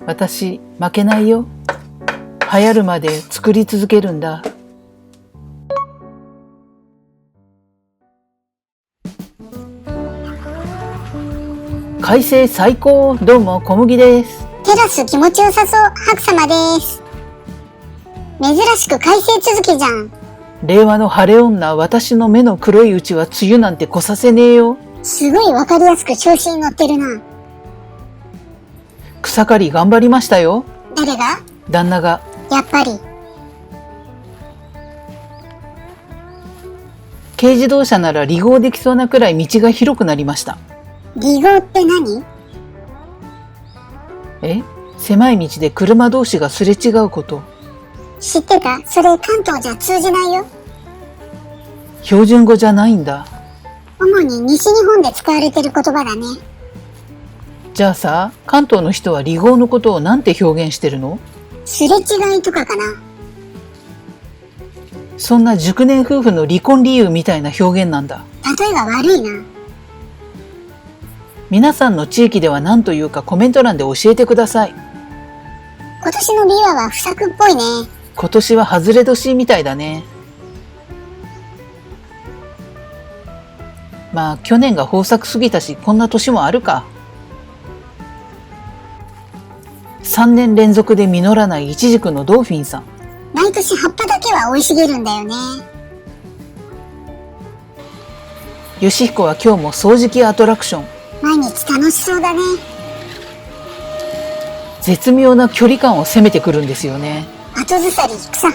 私、負けないよ。流行るまで作り続けるんだ。快晴最高。どうも、小麦です。テラス気持ちよさそう、白様です。珍しく快晴続きじゃん。令和の晴れ女、私の目の黒いうちは梅雨なんて来させねえよ。すごいわかりやすく調子に乗ってるな。草刈り頑張りましたよ。誰が？旦那が。やっぱり。軽自動車なら離合できそうなくらい道が広くなりました。離合って何？狭い道で車同士がすれ違うこと。知ってた？それ関東じゃ通じないよ。標準語じゃないんだ。主に西日本で使われてる言葉だね。じゃあさ、関東の人は離合のことをなんて表現してるの？すれ違いとかかな。そんな熟年夫婦の離婚理由みたいな表現なんだ。例えが悪いな。皆さんの地域では何というかコメント欄で教えてください。今年のビワは不作っぽいね。今年は外れ年みたいだね。まあ去年が豊作すぎたし、こんな年もあるか。3年連続で実らないイチジクのドーフィンさん。毎年葉っぱだけは生い茂るんだよね。ヨシヒコは今日も掃除機アトラクション。毎日楽しそうだね。絶妙な距離感を攻めてくるんですよね。後ずさり草。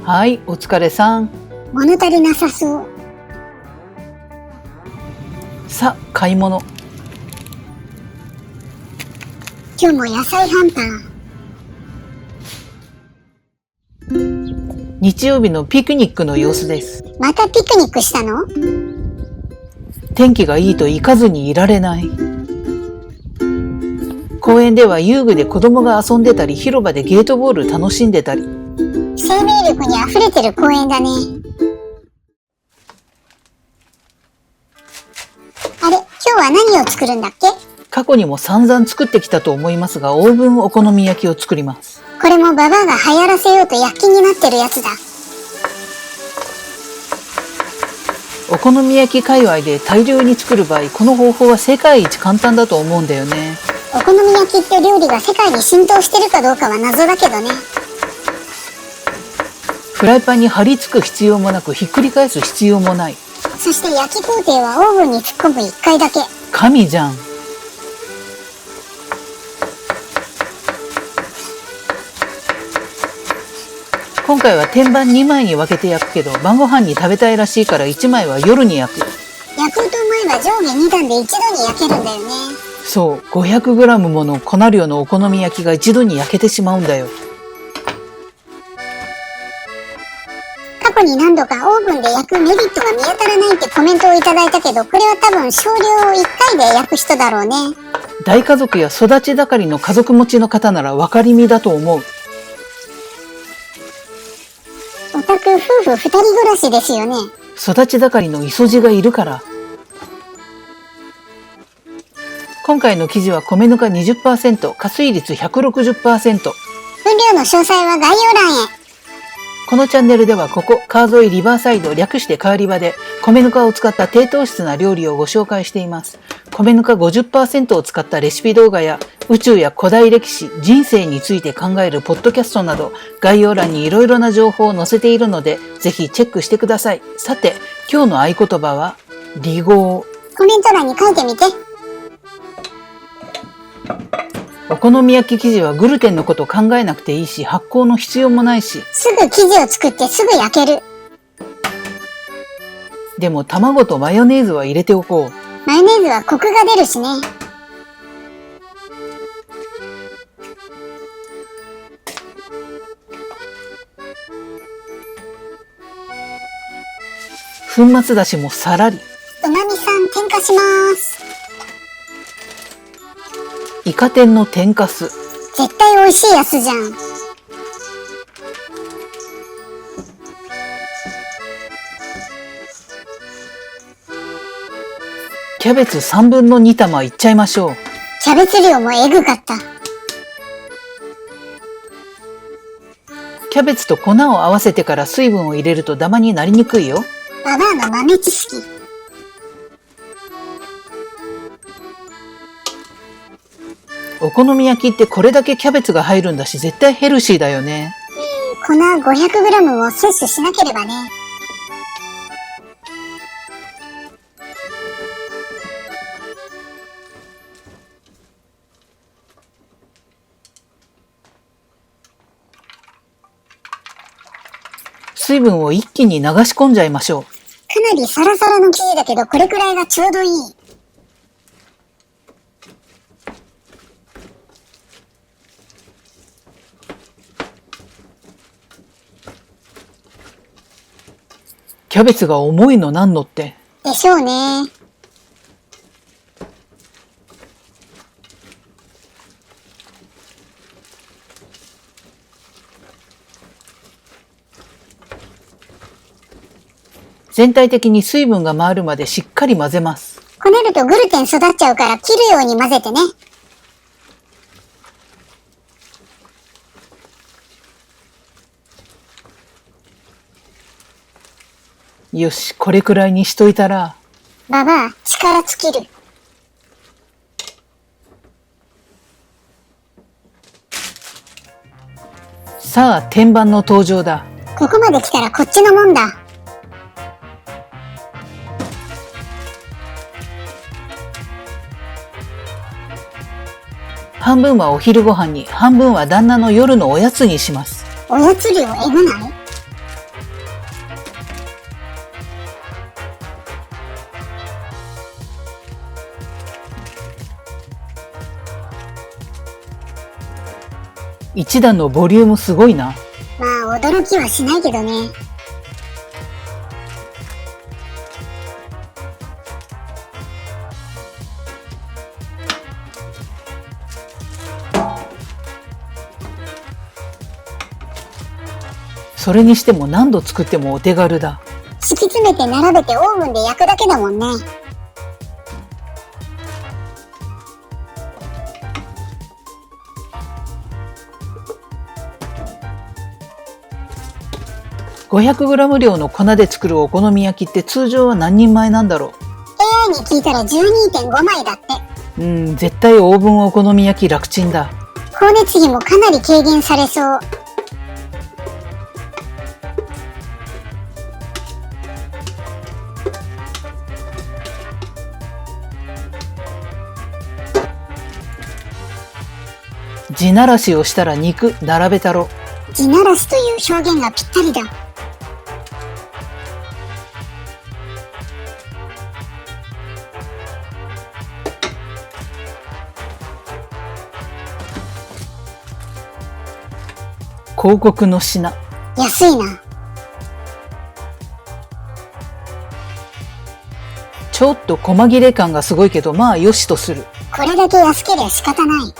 はい、お疲れさん。物足りなさそう。さ、買い物。今日も野菜ハンター。日曜日のピクニックの様子です。またピクニックしたの？天気がいいと行かずにいられない。公園では遊具で子供が遊んでたり、広場でゲートボール楽しんでたり。生命力にあふれてる公園だね。あれ、今日は何を作るんだっけ？過去にも散々作ってきたと思いますが、オーブンお好み焼きを作ります。これもババアが流行らせようと躍起になってるやつだ。お好み焼き界隈で大量に作る場合、この方法は世界一簡単だと思うんだよね。お好み焼きって料理が世界に浸透してるかどうかは謎だけどね。フライパンに張り付く必要もなく、ひっくり返す必要もない。そして焼き工程はオーブンに突っ込む1回だけ。神じゃん。今回は天板2枚に分けて焼くけど、晩ご飯に食べたいらしいから1枚は夜に焼く。焼こうと思えば上下2段で一度に焼けるんだよね。そう、500g もの粉量のお好み焼きが一度に焼けてしまうんだよ。過去に何度かオーブンで焼くメリットが見当たらないってコメントをいただいたけど、これは多分少量を1回で焼く人だろうね。大家族や育ち盛りの家族持ちの方なら分かりみだと思う。お宅夫婦2人暮らしですよね。育ち盛りの磯路がいるから。今回の記事は米ぬか 20%、加水率 160%。分量の詳細は概要欄へ。このチャンネルではここ、川沿いリバーサイド、略して川リバで、米ぬかを使った低糖質な料理をご紹介しています。米ぬか 50% を使ったレシピ動画や、宇宙や古代歴史、人生について考えるポッドキャストなど、概要欄にいろいろな情報を載せているので、ぜひチェックしてください。さて、今日の合言葉は、離合。コメント欄に書いてみて。お好み焼き生地はグルテンのこと考えなくていいし、発酵の必要もないし。すぐ生地を作ってすぐ焼ける。でも卵とマヨネーズは入れておこう。マヨネーズはコクが出るしね。粉末だしもさらり。うまみ酸添加します。イカ天の天かす。絶対美味しいやつじゃん。キャベツ3分の2玉いっちゃいましょう。キャベツ量もエグかった。キャベツと粉を合わせてから水分を入れるとダマになりにくいよ。ババアの豆知識。お好み焼きってこれだけキャベツが入るんだし絶対ヘルシーだよね。粉 500g を摂取しなければね。水分を一気に流し込んじゃいましょう。かなりサラサラの生地だけどこれくらいがちょうどいい。キャベツが重いのなんのって。でしょうね。全体的に水分が回るまでしっかり混ぜます。こねるとグルテン育っちゃうから切るように混ぜてね。よし、これくらいにしといたら。ババア、力尽きる。さあ、天板の登場だ。ここまで来たらこっちのもんだ。半分はお昼ご飯に、半分は旦那の夜のおやつにします。おやつ量えぐない？一段のボリュームすごいな。まあ驚きはしないけどね。それにしても何度作ってもお手軽だ。敷き詰めて並べてオーブンで焼くだけだもんね。500g 量の粉で作るお好み焼きって通常は何人前なんだろう。 AI に聞いたら 12.5 枚だって。絶対オーブンお好み焼き楽ちんだ。光熱費もかなり軽減されそう。地ならしをしたら肉並べたろ。地ならすという表現がぴったりだ。広告の品。安いな。ちょっと細切れ感がすごいけど、まあよしとする。これだけ安ければ仕方ない。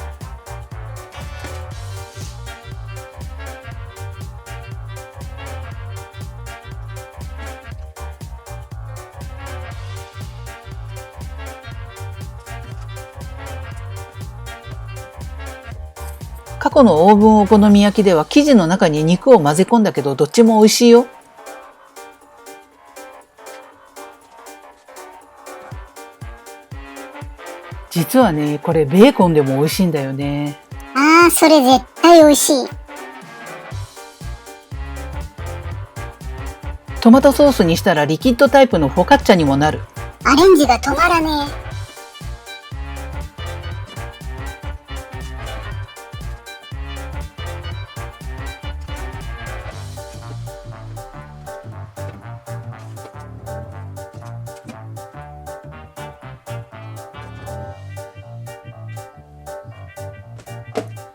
過去のオーブンお好み焼きでは生地の中に肉を混ぜ込んだけど、どっちも美味しいよ。実はね、これベーコンでも美味しいんだよね。ああ、それ絶対美味しい。トマトソースにしたらリキッドタイプのフォカッチャにもなる。アレンジが止まらねえ。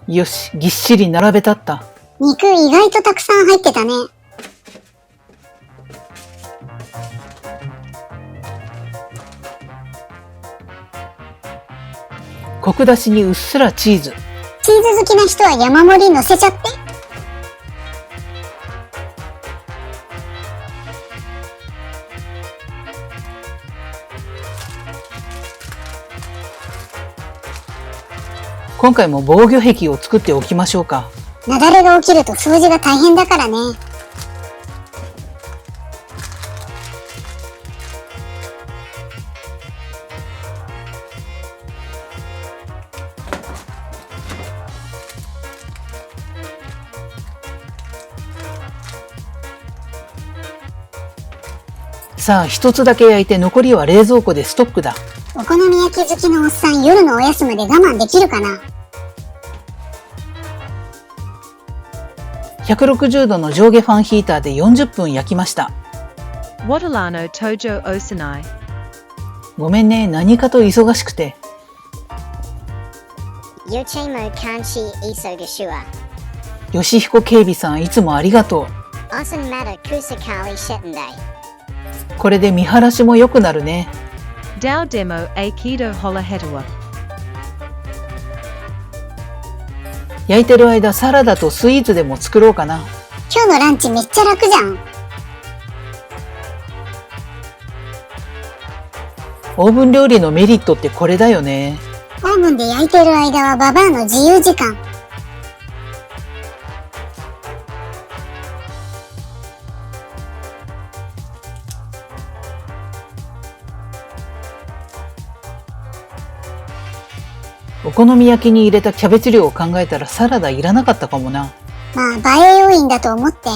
よし、ぎっしり並べたった。肉意外とたくさん入ってたね。コク出しにうっすらチーズ。チーズ好きな人は山盛り乗せちゃって。今回も防御壁を作っておきましょうか。雪崩が起きると掃除が大変だからね。さあ、一つだけ焼いて残りは冷蔵庫でストックだ。お好み焼き好きのおっさん、夜のおやつまで我慢できるかな。160度の上下ファンヒーターで40分焼きました。 Watalano Tojo Osanai. ごめんね、何かと忙しくて。 Yochimo Kanchi Isogashua 吉彦警備さん、いつもありがと Asan Mata Kusakali Shetendai う。これで見晴らしも良くなるね。 Dao Demo Aikido Holahetua. 焼いてる間サラダとスイーツでも作ろうかな。今日のランチめっちゃ楽じゃん。オーブン料理のメリットってこれだよね。オーブンで焼いてる間はババアの自由時間。お好み焼きに入れたキャベツ量を考えたらサラダいらなかったかもな。まあ映え要因だと思って。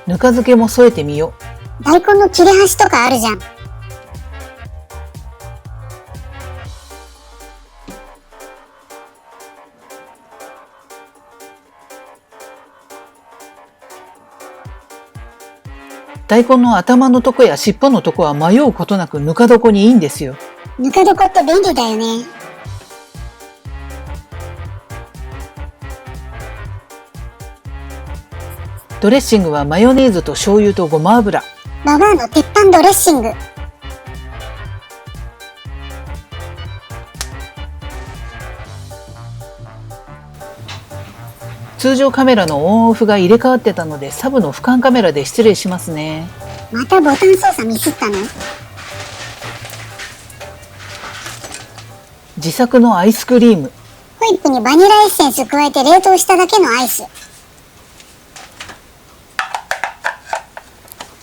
ぬか漬けも添えてみよう。大根の切れ端とかあるじゃん。大根の頭のとこや尻尾のとこは迷うことなくぬか床にいいんですよ。ぬか床って便利だよね。ドレッシングはマヨネーズと醤油とごま油。ババアの鉄板ドレッシング。通常カメラのオンオフが入れ替わってたのでサブの俯瞰カメラで失礼しますね。またボタン操作ミスったの？自作のアイスクリーム。ホイップにバニラエッセンス加えて冷凍しただけのアイス。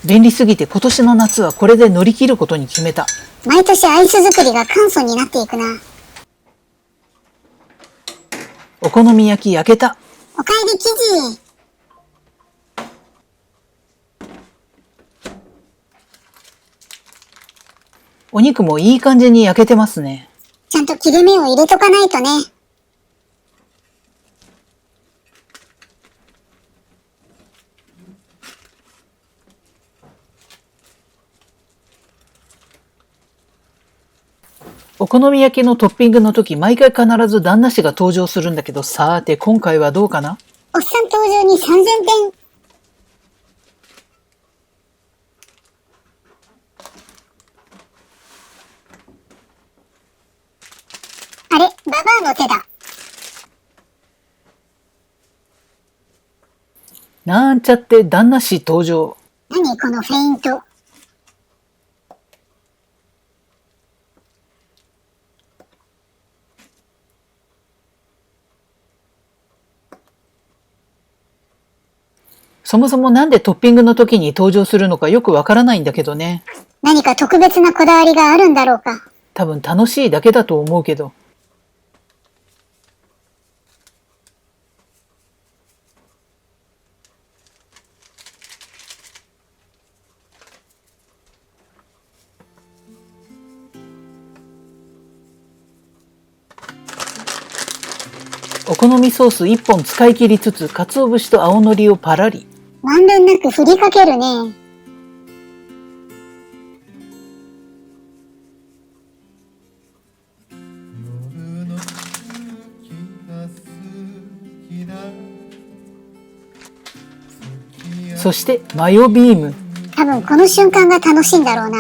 便利すぎて今年の夏はこれで乗り切ることに決めた。毎年アイス作りが簡素になっていくな。お好み焼き焼けた。おかえり生地。お肉もいい感じに焼けてますね。ちゃんと切れ目を入れとかないとね。お好み焼きのトッピングの時毎回必ず旦那氏が登場するんだけど、さーて今回はどうかな。おっさん登場に3000点。あれ、ババアの手だ。なんちゃって旦那氏登場。何このフェイント。そもそもなんでトッピングの時に登場するのかよくわからないんだけどね。何か特別なこだわりがあるんだろうか。多分楽しいだけだと思うけど。お好みソース1本使い切りつつ、鰹節と青のりをパラリ。まんべんなく振りかけるね。そしてマヨビーム。多分この瞬間が楽しいんだろうな。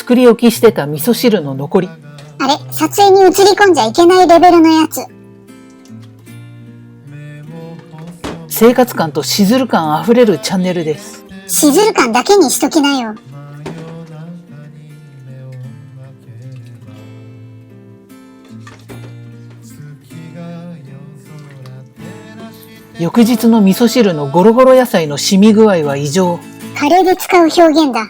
作り置きしてた味噌汁の残り。あれ、撮影に映り込んじゃいけないレベルのやつ。生活感としずる感あふれるチャンネルです。しずる感だけにしときなよ。翌日の味噌汁のゴロゴロ野菜の染み具合は異常。カレーで使う表現だ。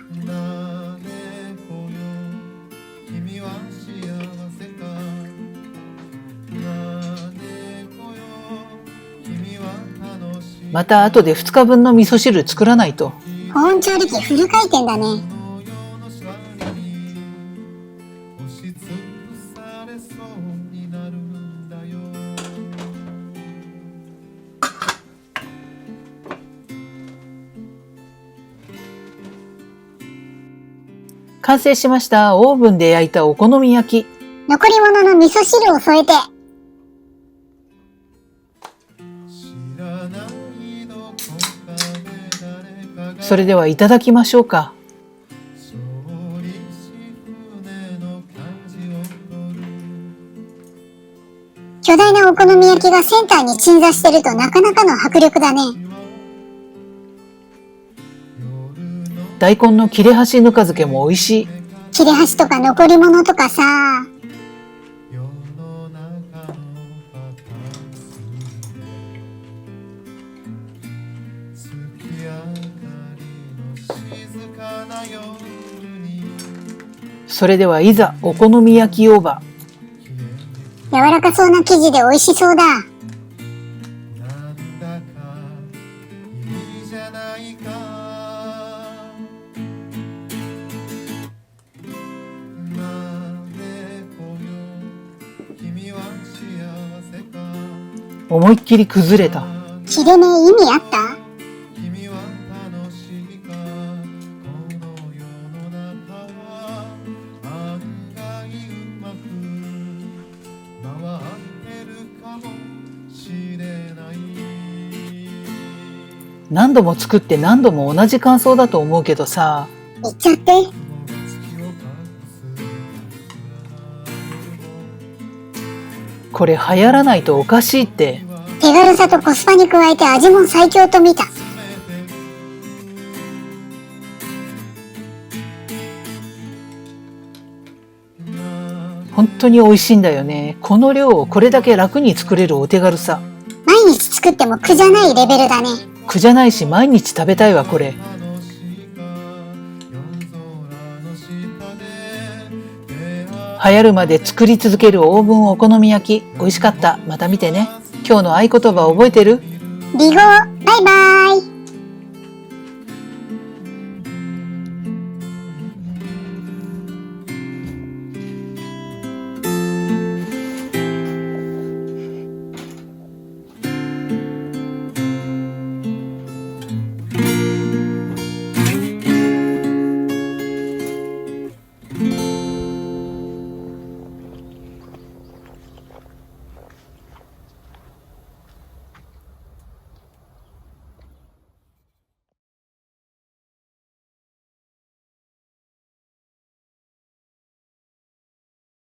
また後で2日分の味噌汁作らないと。保温調理器フル回転だね。完成しました。オーブンで焼いたお好み焼き。残り物の味噌汁を添えて。それではいただきましょうか。巨大なお好み焼きがセンターに鎮座してるとなかなかの迫力だね。大根の切れ端ぬか漬けも美味しい。切れ端とか残り物とかさ。それではいざお好み焼き大葉。柔らかそうな生地で美味しそうだ。思いっきり崩れた。切れ目意味あった？何度も作って何度も同じ感想だと思うけどさ。言っちゃって。これ流行らないとおかしいって。手軽さとコスパに加えて味も最強と見た。本当に美味しいんだよね。この量をこれだけ楽に作れるお手軽さ。毎日作っても苦じゃないレベルだね。苦じゃないし毎日食べたいわこれ。流行るまで作り続けるオーブンお好み焼き、美味しかった。また見てね。今日の合言葉覚えてる？リゴー、バイバイ。